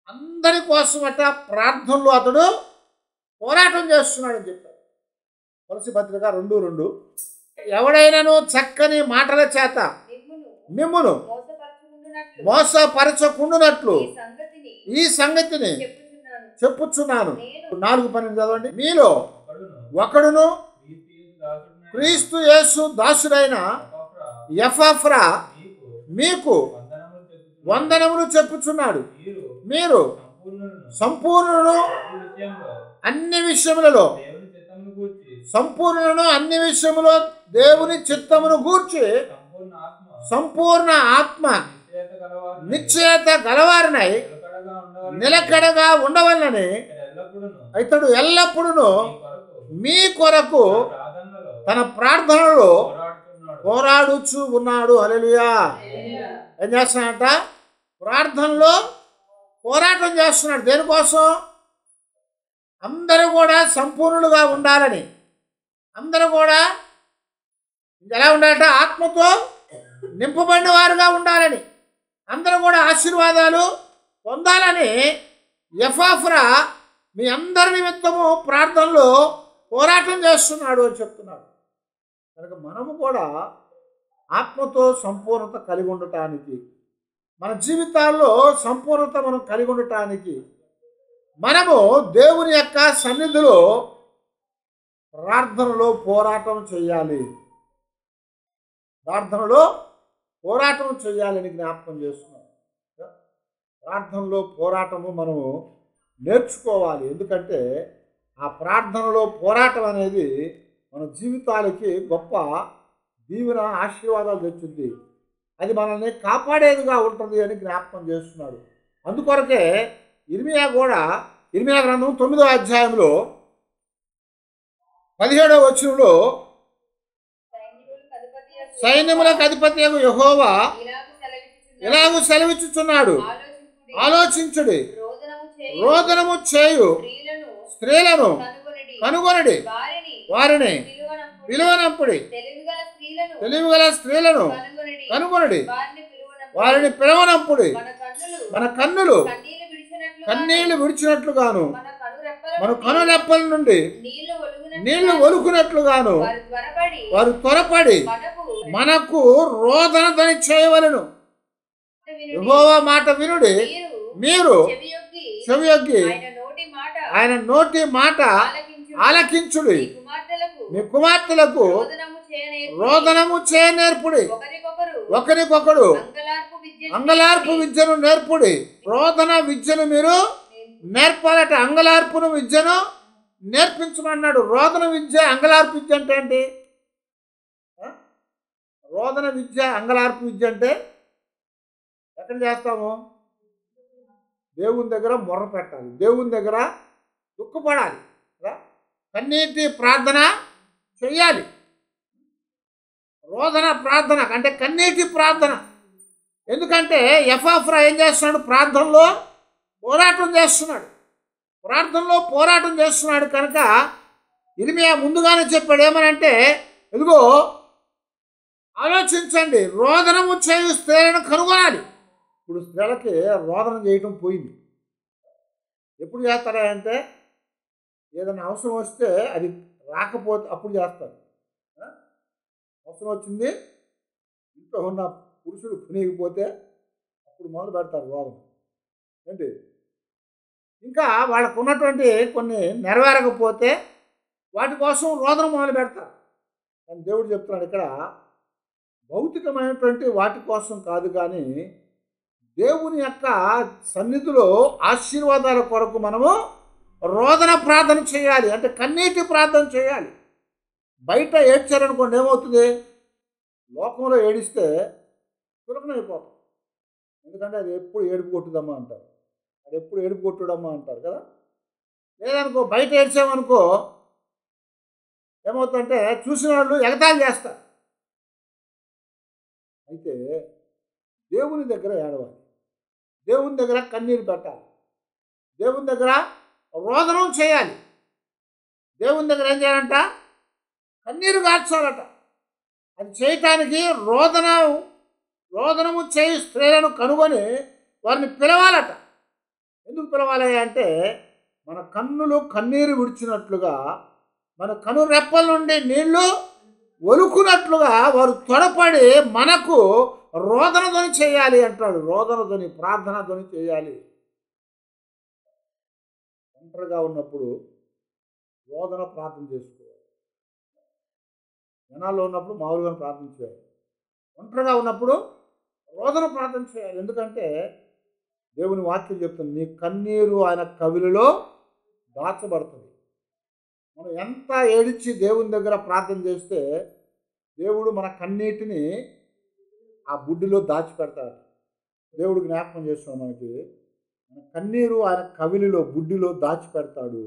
అందరి కోసమట ప్రార్థనలో అతడు పోరాటం చేస్తున్నాడని చెప్పారు. కొలస్సీ పత్రిక 2:2 ఎవడైనాను చక్కని మాటల చేత మిమ్మును మోసపరచకుండునట్లు ఈ సంగతిని చెప్పుచున్నాను. 4:12 చదవండి. మీలో ఒకడును క్రీస్తు యేసు దాసుడైన ఎపాఫ్రా మీకు వందనములు చెప్పుచున్నాడు. మీరు సంపూర్ణులను అన్ని విషయములలో దేవుని చిత్తమును గూర్చి సంపూర్ణ ఆత్మ నిశ్చయత గలవారినై నిలకడగా ఉండవలనని ఇతడు ఎల్లప్పుడూ మీ కొరకు తన ప్రార్థనలో పోరాడుచు ఉన్నాడు. హల్లెలూయా. ఏం చేస్తున్నాడంట? ప్రార్థనలో పోరాటం చేస్తున్నాడు. దేనికోసం? అందరూ కూడా సంపూర్ణులుగా ఉండాలని, అందరూ కూడా ఎలా ఉండాలంటే ఆత్మతో నింపబడిన వారుగా ఉండాలని, అందరూ కూడా ఆశీర్వాదాలు పొందాలని ఎపాఫ్రా మీ అందరి నిమిత్తము ప్రార్థనలో పోరాటం చేస్తున్నాడు అని చెప్తున్నాడు. కనుక మనము కూడా ఆత్మతో సంపూర్ణత కలిగి ఉండటానికి, మన జీవితాల్లో సంపూర్ణత మనం కలిగి ఉండటానికి మనము దేవుని యొక్క సన్నిధిలో ప్రార్థనలో పోరాటం చేయాలి. ప్రార్థనలో పోరాటం చేయాలని జ్ఞాపకం చేస్తున్నాం. ప్రార్థనలో పోరాటము మనము నేర్చుకోవాలి. ఎందుకంటే ఆ ప్రార్థనలో పోరాటం అనేది మన జీవితాలకి గొప్ప దీవెన, ఆశీర్వాదాలు తెచ్చుద్ది. అది మనల్ని కాపాడేదిగా ఉంటుంది అని జ్ఞాపకం చేస్తున్నాడు. అందుకొరకే ఇర్మియా గ్రంథం 9వ అధ్యాయంలో 17వ వచనంలో సైన్యములకు అధిపతి యెహోవా ఇలాగూ సెలవిచ్చుచున్నాడు, ఆలోచించుడి, రోదనము చేయు స్త్రీలను కనుగొనడి, వారిని పిలువనప్పుడి, తెలివిగల స్త్రీలను కనుగొనడి, వారిని పిలవనప్పుడి మన కన్నులు కన్నీళ్లు విడిచినట్లుగాను, మన కనురెప్పల నుండి నీళ్లు ఒలుకున్నట్లుగాను వారు త్వరపడి మనకు రోదన ధ్వని చేయవలెను. యెహోవా మాట వినుడి, మీరు చెవియొగ్గి ఆయన నోటి మాట ఆలకించుడి, మీ కుమార్తెలకు రోదనము చేయ నేర్పుడి, ఒకరికొకడు అంగలార్పు విద్యను నేర్పుడి. రోదన విద్యను మీరు నేర్పాలట. అంగలార్పును విద్యను నేర్పించమన్నాడు. రోదన విద్య, అంగలార్పు విద్య అంటే ఏంటి? రోదన విద్య, అంగలార్పు విద్య అంటే ఎక్కడ చేస్తాము? దేవుని దగ్గర మొర్ర పెట్టాలి, దేవుని దగ్గర దుఃఖపడాలి, కన్నీటి ప్రార్థన చెయ్యాలి. రోదన ప్రార్థన అంటే కన్నీటి ప్రార్థన. ఎందుకంటే ఎపాఫ్రా ఏం చేస్తున్నాడు? ప్రార్థనలో పోరాటం చేస్తున్నాడు. ప్రార్థనలో పోరాటం చేస్తున్నాడు కనుక ఇర్మియా ముందుగానే చెప్పాడు. ఏమనంటే, ఇదిగో ఆలోచించండి, రోదనము చేయు స్త్రీలను కనుగొనాలి. ఇప్పుడు స్త్రీలకి రోదన చేయటం పోయింది. ఎప్పుడు చేస్తారా అంటే, ఏదైనా అవసరం వస్తే అది రాకపోతే అప్పుడు చేస్తారు. అవసరం వచ్చింది, ఇంట్లో ఉన్న పురుషుడు కొనిగిపోతే అప్పుడు మొదలు పెడతారు రోదన. ఏంటి? ఇంకా వాళ్ళకు ఉన్నటువంటి కొన్ని నెరవేరకపోతే వాటి కోసం రోదన మొదలు పెడతారు. కానీ దేవుడు చెప్తున్నాడు ఇక్కడ, భౌతికమైనటువంటి వాటి కోసం కాదు, కానీ దేవుని యొక్క సన్నిధిలో ఆశీర్వాదాల కొరకు మనము రోదన ప్రార్థన చేయాలి. అంటే కన్నీటి ప్రార్థన చేయాలి. బయట ఏడ్చారనుకోండి ఏమవుతుంది? లోకంలో ఏడిస్తే చులకనైపోతాం. ఎందుకంటే అది ఎప్పుడు ఏడుపు కొట్టుదమ్మా అంటారు, అది ఎప్పుడు ఏడుపు కొట్టుడమ్మా అంటారు కదా. లేదనుకో, బయట ఏడ్చామనుకో ఏమవుతుందంటే చూసిన వాళ్ళు ఎగతాళి చేస్తారు. అయితే దేవుని దగ్గర ఏడవాలి, దేవుని దగ్గర కన్నీరు పెట్టాలి, దేవుని దగ్గర రోదనం చేయాలి. దేవుని దగ్గర ఏం చేయాలంట? కన్నీరు గార్చాలట. అది చేయటానికి రోదనము చేయి స్త్రీలను కనుగొని వారిని పిలవాలట. ఎందుకు పిలవాలి అంటే, మన కన్నులు కన్నీరు విడిచినట్లుగా, మన కను రెప్పల నుండి నీళ్లు ఒలుకున్నట్లుగా వారు త్వరపడి మనకు రోదన ధ్వని చేయాలి అంటాడు. రోదన ధ్వని, ప్రార్థన ధ్వని చేయాలి. ఒంటరిగా ఉన్నప్పుడు రోదన ప్రార్థన చేసుకోవాలి. జనాల్లో ఉన్నప్పుడు మామూలుగా ప్రార్థన చేయాలి. ఒంటరిగా ఉన్నప్పుడు రోదన ప్రార్థన చేయాలి. ఎందుకంటే దేవుని వాక్యం చెప్తుంది, నీ కన్నీరు ఆయన కవిలలో దాచబడుతుంది. మనం ఎంత ఏడిచి దేవుని దగ్గర ప్రార్థన చేస్తే దేవుడు మన కన్నీటిని ఆ బుడ్డిలో దాచిపెడతాడు. దేవుడు జ్ఞాపకం చేస్తున్నాడు మనకి, మన కన్నీరు ఆయన కవిలిలో బుడ్డిలో దాచిపెడతాడు.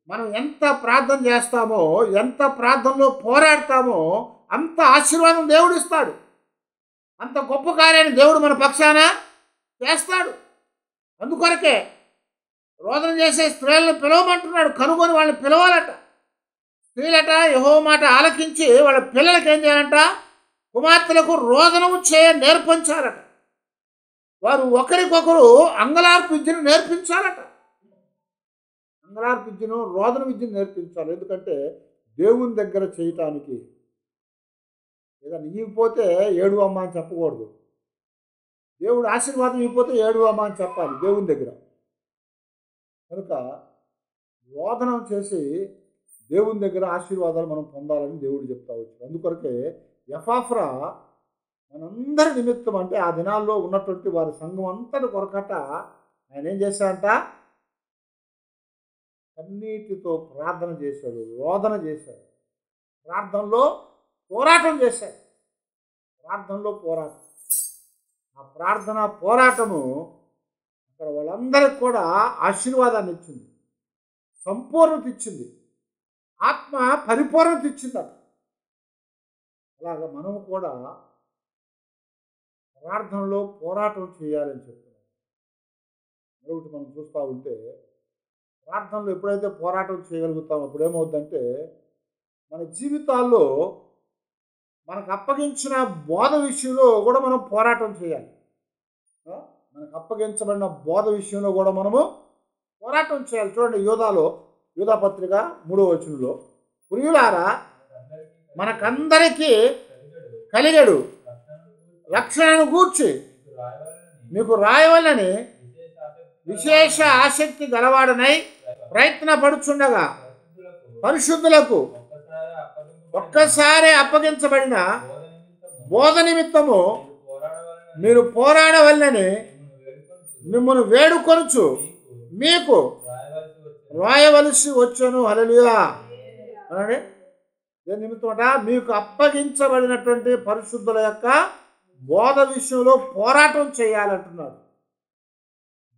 మనం ఎంత ప్రార్థన చేస్తామో, ఎంత ప్రార్థనలో పోరాడతామో అంత ఆశీర్వాదం దేవుడు ఇస్తాడు. అంత గొప్ప కార్యాన్ని దేవుడు మన పక్షాన చేస్తాడు. అందుకొరకే రోదన చేసే స్త్రీలను పిలవమంటున్నాడు. కనుగొని వాళ్ళని పిలవాలట. స్త్రీలట యెహోవా మాట ఆలకించి వాళ్ళ పిల్లలకి ఏం చేయాలంట? కుమార్తెలకు రోదనము నేర్పించాలట. వారు ఒకరికొకరు అంగలార్పు విద్యను నేర్పించాలట. అంగలార్పు విద్యను, రోదన విద్యను నేర్పించాలి. ఎందుకంటే దేవుని దగ్గర చేయటానికి ఏదైనా ఇవ్వకపోతే ఏడు అమ్మ అని చెప్పకూడదు. దేవుడు ఆశీర్వాదం ఇవ్వకపోతే ఏడు అమ్మ అని చెప్పాలి దేవుని దగ్గర. కనుక రోదనం చేసి దేవుని దగ్గర ఆశీర్వాదాలు మనం పొందాలని దేవుడు చెప్తా వచ్చాడు. అందుకొరకే ఎపాఫ్రా మనందరి నిమిత్తం, అంటే ఆ దినాల్లో ఉన్నటువంటి వారి సంఘం అంతటి కొరకట ఆయన ఏం చేశాడంట? కన్నీటితో ప్రార్థన చేశాడు, రోదన చేశాడు, ప్రార్థనలో పోరాటం చేశాడు. ప్రార్థనలో పోరాటం, ఆ ప్రార్థన పోరాటము అక్కడ వాళ్ళందరికీ కూడా ఆశీర్వాదాన్ని ఇచ్చింది, సంపూర్ణత ఇచ్చింది, ఆత్మ పరిపూర్ణత ఇచ్చింది. అలాగ మనము కూడా ప్రార్థనలో పోరాటం చేయాలని చెప్తున్నాం. మరొకటి మనం చూస్తూ ఉంటే, ప్రార్థనలో ఎప్పుడైతే పోరాటం చేయగలుగుతామో అప్పుడు ఏమవుతుందంటే మన జీవితాల్లో మనకు అప్పగించిన బోధ విషయంలో కూడా మనం పోరాటం చేయాలి. మనకు అప్పగించబడిన బోధ విషయంలో కూడా మనము పోరాటం చేయాలి. చూడండి, యూదా పత్రిక 3వ వచనంలో, ప్రియులారా మనకందరికీ కలిగడు రక్షణను గూర్చి మీకు రాయవలని విశేష ఆసక్తి గలవాడనై ప్రయత్నపడుచుండగా పరిశుద్ధులకు ఒక్కసారి అప్పగించబడిన బోధ నిమిత్తము మీరు పోరాడవల్లని మిమ్మల్ని వేడుకొనుచు మీకు రాయవలసి వచ్చను. హల్లెలూయా అనండి. దేని నిమిత్తమట? మీకు అప్పగించబడినటువంటి పరిశుద్ధుల యొక్క బోధ విషయంలో పోరాటం చేయాలంటున్నాడు.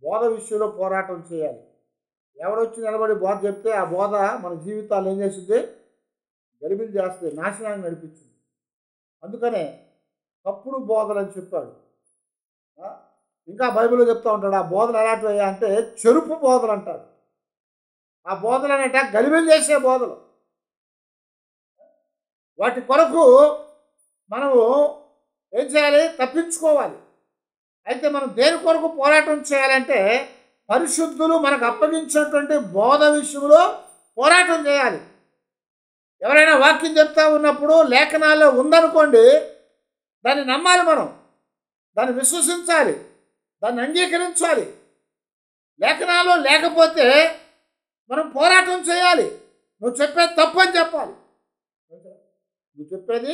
బోధ విషయంలో పోరాటం చేయాలి. ఎవరొచ్చి నిలబడి బోధ చెప్తే ఆ బోధ మన జీవితాలు ఏం చేస్తుంది? గలిబిలి చేస్తుంది, నాశనాన్ని నడిపించింది. అందుకనే తప్పుడు బోధలు అని చెప్పాడు. ఇంకా బైబిల్లో చెప్తూ ఉంటాడు, ఆ బోధలు ఎలాంటివి అంటే చెరుపు బోధలు అంటాడు. ఆ బోధలు అనేట గలిబిలి చేసే బోధలు. వాటి కొరకు మనము ఏం చేయాలి? తప్పించుకోవాలి. అయితే మనం దేని కొరకు పోరాటం చేయాలంటే పరిశుద్ధులు మనకు అప్పగించినటువంటి బోధ విషయంలో పోరాటం చేయాలి. ఎవరైనా వాక్యం చెప్తా ఉన్నప్పుడు లేఖనాల్లో ఉందనుకోండి, దాన్ని నమ్మాలి, మనం దాన్ని విశ్వసించాలి, దాన్ని అంగీకరించాలి. లేఖనాల్లో లేకపోతే మనం పోరాటం చేయాలి. నువ్వు చెప్పేది తప్పు అని చెప్పాలి. నువ్వు చెప్పేది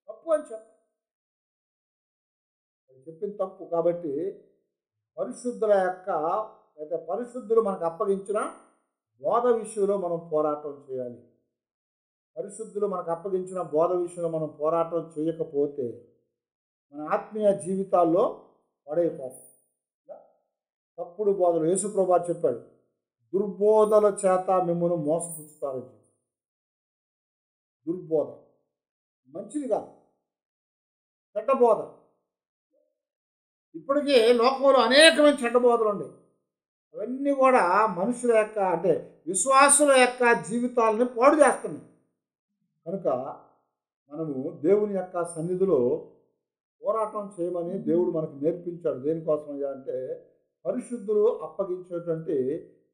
తప్పు అని చెప్పాలి. చెప్పింది తప్పు కాబట్టి పరిశుద్ధుల యొక్క లేదా పరిశుద్ధులు మనకు అప్పగించిన బోధ విషయంలో మనం పోరాటం చేయాలి. పరిశుద్ధులు మనకు అప్పగించిన బోధ విషయంలో మనం పోరాటం చేయకపోతే మన ఆత్మీయ జీవితాల్లో పడైపోతాం. తప్పుడు బోధలు యేసుప్రభువు చెప్పాడు, దుర్బోధల చేత మిమ్మల్ని మోసపుచ్చుతారు. దుర్బోధ మంచిది కాదు, చెడ్డ బోధ. ఇప్పటికీ లోకంలో అనేకమైన చెడ్డ బోధలు ఉన్నాయి. అవన్నీ కూడా మనుషుల యొక్క, అంటే విశ్వాసుల యొక్క జీవితాలని పాడు చేస్తున్నాయి. కనుక మనము దేవుని యొక్క సన్నిధిలో పోరాటం చేయమని దేవుడు మనకు నేర్పించాడు. దేనికోసం అంటే పరిశుద్ధులు అప్పగించేటువంటి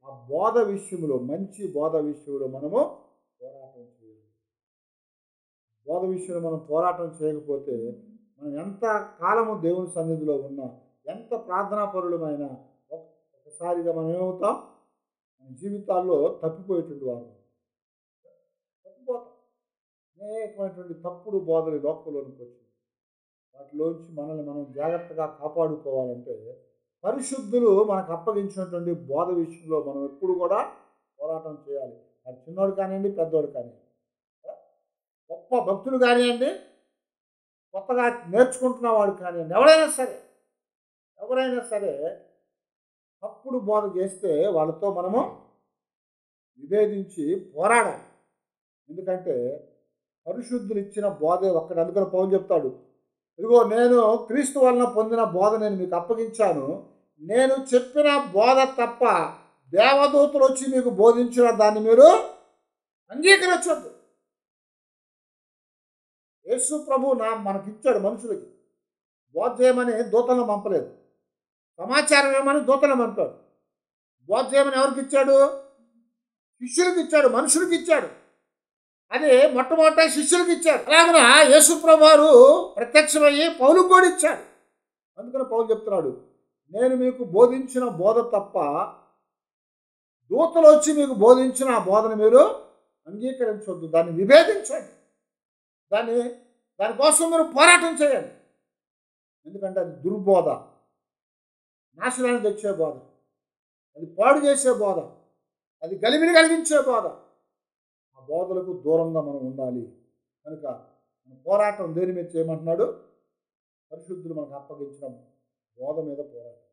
ఆ బోధ విషయంలో, మంచి బోధ విషయంలో మనము పోరాటం చేయాలి. బోధ విషయంలో మనం పోరాటం చేయకపోతే మనం ఎంత కాలము దేవుని సన్నిధిలో ఉన్నా, ఎంత ప్రార్థనా పరులమైనా ఒకసారిగా మనం ఏమవుతాం? మన జీవితాల్లో తప్పిపోయేటువంటి వారు తప్పిపోతాం. అనేకమైనటువంటి తప్పుడు బోధలు లోకంలోనికి వచ్చింది. వాటిలోంచి మనల్ని మనం జాగ్రత్తగా కాపాడుకోవాలంటే పరిశుద్ధులు మనకు అప్పగించినటువంటి బోధ విషయంలో మనం ఎప్పుడు కూడా పోరాటం చేయాలి. అది చిన్నోడు కానివ్వండి, పెద్దోడు కానివ్వండి, గొప్ప భక్తులు కానివ్వండి, కొత్తగా నేర్చుకుంటున్న వాడు కానివ్వండి, ఎవరైనా సరే తప్పుడు బోధ చేస్తే వాళ్ళతో మనము విభేదించి పోరాడాలి. ఎందుకంటే పరిశుద్ధులు ఇచ్చిన బోధే ఒక్కటి. అందుకని పౌలు చెప్తాడు, ఇదిగో నేను క్రీస్తు వలన పొందిన బోధ నేను మీకు అప్పగించాను. నేను చెప్పిన బోధ తప్ప దేవదూతలు వచ్చి మీకు బోధించిన దాన్ని మీరు అంగీకరించొద్దు. యేసు ప్రభు మనకిచ్చాడు మనుషులకి. బోధ చేయమని దూతలను పంపలేదు, సమాచారం ఏమని దూతలను పంపాడు. బోధ చేయమని ఎవరికి ఇచ్చాడు? శిష్యులకు ఇచ్చాడు, మనుషులకు ఇచ్చాడు. అది మొట్టమొదట శిష్యులకు ఇచ్చాడు. అలాగన యేసు ప్రభు వారు ప్రత్యక్షమయ్యి పౌలుకు కూడా ఇచ్చాడు. అందుకని పౌలు చెప్తున్నాడు, నేను మీకు బోధించిన బోధ తప్ప దూతలు వచ్చి మీకు బోధించిన ఆ బోధను మీరు అంగీకరించవద్దు, దాన్ని విభేదించండి, దానికోసం మీరు పోరాటం చేయండి. ఎందుకంటే అది దుర్బోధ, నాశనాన్ని తెచ్చే బోధ, అది పాడు చేసే బోధ, అది గలిబిలి కలిగించే బోధ. ఆ బోధలకు దూరంగా మనం ఉండాలి. కనుక మన పోరాటం దేని మీద చేయమంటున్నాడు? పరిశుద్ధులు మనకు అప్పగించిన బోధ మీద పోరాటం.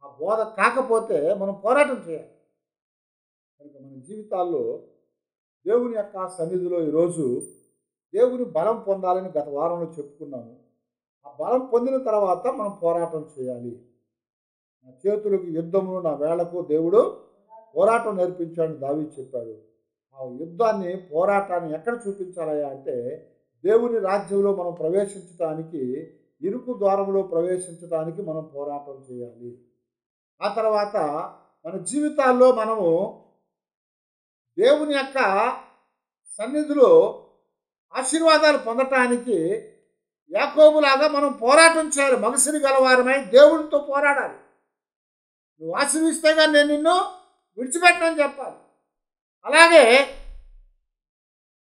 ఆ బోధ కాకపోతే మనం పోరాటం చేయాలి. కనుక మన జీవితాల్లో దేవుని యొక్క సన్నిధిలో ఈరోజు దేవుని బలం పొందాలని గత వారంలో చెప్పుకున్నాము. ఆ బలం పొందిన తర్వాత మనం పోరాటం చేయాలి. నా చేతులకు యుద్ధమును నా వేళ్లకు దేవుడు పోరాటం నేర్పించాడని దావీదు చెప్పాడు. ఆ యుద్ధాన్ని, పోరాటాన్ని ఎక్కడ చూపించాలయ్యా అంటే దేవుని రాజ్యంలో మనం ప్రవేశించడానికి, ఇరుకు ద్వారంలో ప్రవేశించడానికి మనం పోరాటం చేయాలి. ఆ తర్వాత మన జీవితాల్లో మనము దేవుని యొక్క సన్నిధిలో ఆశీర్వాదాలు పొందటానికి యాకోబులాగా మనం పోరాటం చేయాలి. మగసిరి గలవారమై దేవునితో పోరాడాలి. నువ్వు ఆశీర్విస్తే కానీ నేను నిన్ను విడిచిపెట్టనని చెప్పాలి. అలాగే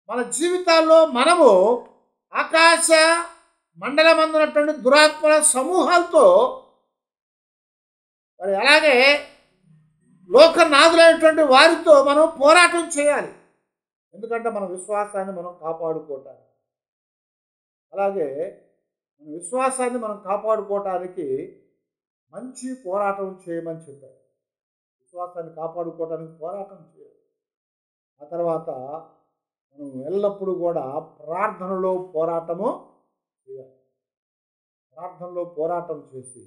మన జీవితాల్లో మనము ఆకాశ మండలమందున్నటువంటి దురాత్మల సమూహాలతో మరి అలాగే లోకనాథులైనటువంటి వారితో మనం పోరాటం చేయాలి. ఎందుకంటే మన విశ్వాసాన్ని మనం కాపాడుకోవటానికి, అలాగే మన విశ్వాసాన్ని మనం కాపాడుకోవటానికి మంచి పోరాటం చేయమని చెప్పారు. విశ్వాసాన్ని కాపాడుకోవడానికి పోరాటం చేయాలి. ఆ తర్వాత మనం ఎల్లప్పుడూ కూడా ప్రార్థనలో పోరాటము చేయాలి. ప్రార్థనలో పోరాటం చేసి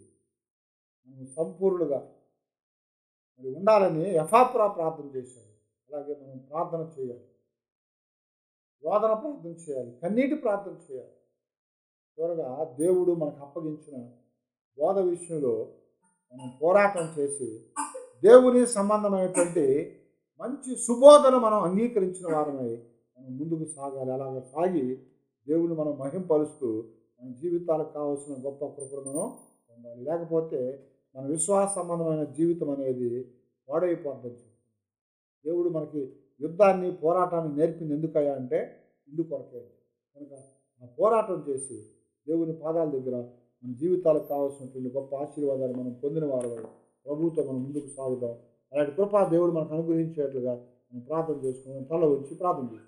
మనం సంపూర్ణులుగా మరి ఉండాలని ఎఫాఫ్రా ప్రార్థన చేశాడు. అలాగే మనం ప్రార్థన చేయాలి, రోదన ప్రార్థన చేయాలి, కన్నీటి ప్రార్థన చేయాలి. చివరగా దేవుడు మనకు అప్పగించిన బోధ విషయంలో మనం పోరాటం చేసి దేవుని సంబంధమైనటువంటి మంచి సుబోధను మనం అంగీకరించిన వారమై మనం ముందుకు సాగాలి. అలాగే సాగి దేవుని మనం మహింపరుస్తూ మన జీవితాలకు కావాల్సిన గొప్ప కృపను మనం పొందాలి. లేకపోతే మన విశ్వాస సంబంధమైన జీవితం అనేది పాడైపోద్దని. దేవుడు మనకి యుద్ధాన్ని, పోరాటాన్ని నేర్పింది ఎందుకయ్యా అంటే ఇందుకొరకే. కనుక ఆ పోరాటం చేసి దేవుని పాదాల దగ్గర మన జీవితాలకు కావాల్సినటువంటి గొప్ప ఆశీర్వాదాలు మనం పొందిన వారు ప్రభువుతో మనం ముందుకు సాగుదాం. అలాంటి కృపా దేవుడు మనకు అనుగ్రహించేట్లుగా మనం ప్రార్థన చేసుకుని తల ఉంచి ప్రార్థన చేస్తాం.